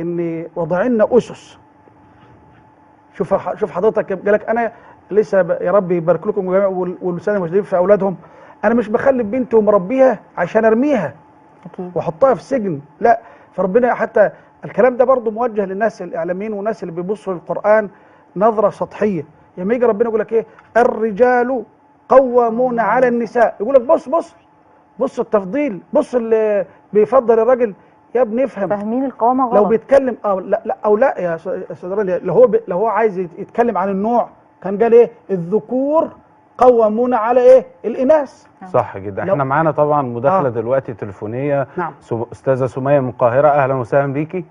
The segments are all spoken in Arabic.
ان وضع لنا اسس. شوف حضرتك قالك انا لسه يا رب يبارك لكم جميعا والساده المسلمين في اولادهم، انا مش بخلي بنتي ومربيها عشان ارميها اكيد واحطها في سجن، لا. فربنا حتى الكلام ده برضه موجه للناس الاعلاميين والناس اللي بيبصوا للقران نظره سطحيه. لما يجي ربنا يقول لك ايه؟ الرجال قوامون على النساء، يقول لك بص التفضيل، بص اللي بيفضل الراجل. يا ابني افهم، فاهمين القوامه غلط. لو بيتكلم لا يا استاذ رانيا، لو هو عايز يتكلم عن النوع كان قال ايه؟ الذكور قوامون على ايه؟ الاناث. صح جدا. احنا معانا طبعا مداخله دلوقتي تليفونيه. نعم. استاذه سميه من القاهره، اهلا وسهلا بيكي.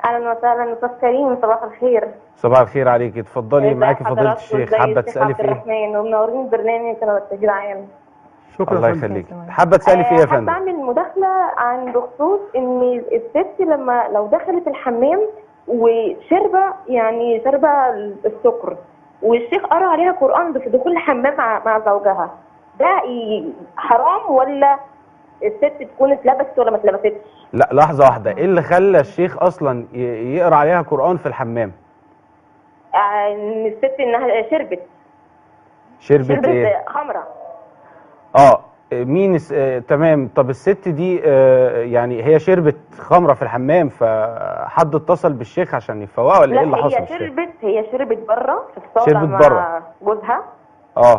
اهلا وسهلا استاذ كريم، صباح الخير. صباح الخير عليكي، اتفضلي معاكي فضيله الشيخ. حابه تسالي في ايه؟ الرحمن ومنورين البرنامج يا جدعان. شكرا. الله يخليكي. حابه تسالي في ايه يا فندم؟ بعمل مداخله عن بخصوص ان الست لو دخلت الحمام وشربه، يعني شربه السكر، والشيخ قرأ عليها قرآن في دخول الحمام مع زوجها، ده حرام ولا الست تكون اتلبست ولا ما اتلبستش؟ لا لحظه واحده، ايه اللي خلى الشيخ اصلا يقرا عليها قرآن في الحمام؟ ان الست انها شربت ايه؟ خمره. مين تمام. طب الست دي يعني هي شربت خمره في الحمام، فحد اتصل بالشيخ عشان يفوقها ولا ايه اللي حصل؟ لا هي شربت بره في الصاله مع جوزها.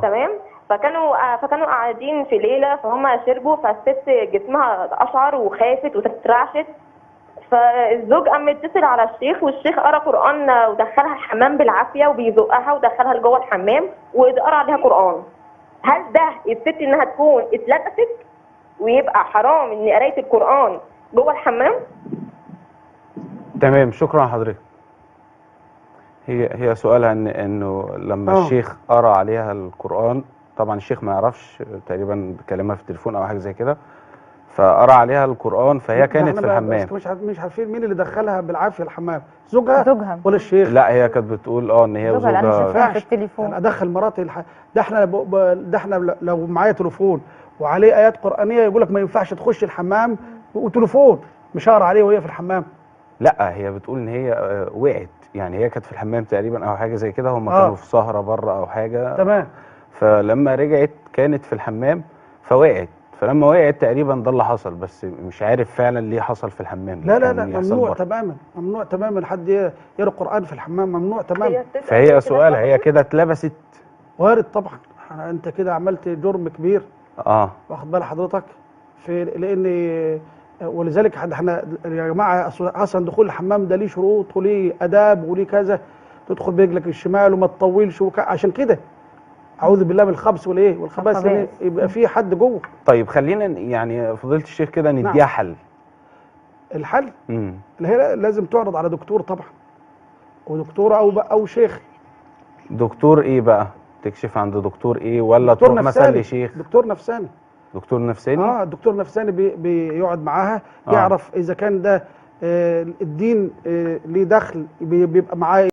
تمام. فكانوا قاعدين في ليله، فهم شربوا، فالست جسمها اشعر وخافت وتترعشت، فالزوج قام متصل على الشيخ، والشيخ قرا قران ودخلها الحمام بالعافيه وبيزقها ودخلها لجوه الحمام وقرا عليها قران. هل ده الست انها تكون اتلبست ويبقى حرام ان قرايه القران جوه الحمام؟ تمام، شكرا لحضرتك. هي سؤالها انه لما الشيخ قرا عليها القران، طبعا الشيخ ما يعرفش، تقريبا بكلمها في التليفون او حاجه زي كده، فقرا عليها القرآن فهي كانت في الحمام. مش عارفين مين اللي دخلها بالعافيه الحمام، زوجها ولا الشيخ؟ لا هي كانت بتقول ان هي زوجها. انا شايفاها في التليفون. يعني ادخل مراتي ده احنا لو معايا تليفون وعليه ايات قرآنيه يقول لك ما ينفعش تخش الحمام وتليفون مش هقرا عليه وهي في الحمام. لا هي بتقول ان هي وقعت، يعني هي كانت في الحمام تقريبا او حاجه زي كده، هم كانوا في سهره بره او حاجه. تمام. فلما رجعت كانت في الحمام فوقعت، فلما وقعت تقريبا ده اللي حصل، بس مش عارف فعلا ليه حصل في الحمام. لا ممنوع تماما، ممنوع تماما حد يقرا قرآن في الحمام، ممنوع تماما. فهي سؤالها هي كده اتلبست؟ وارد طبعا، انت كده عملت جرم كبير. واخد بال حضرتك؟ لان ولذلك احنا يا جماعه اصلا دخول الحمام ده ليه شروط وليه اداب وليه كذا، تدخل برجلك الشمال وما تطولش عشان كده اعوذ بالله من الخبث والخبائث يبقى في حد جوه. طيب خلينا يعني فضيله الشيخ كده نديها حل. الحل اللي هي لازم تعرض على دكتور طبعا، ودكتوره او شيخ. دكتور ايه بقى؟ تكشف عند دكتور ايه ولا تروح مثلا لشيخ؟ دكتور نفساني. دكتور نفساني؟ الدكتور نفساني بيقعد معاها يعرف اذا كان ده الدين ليه دخل، بيبقى معاه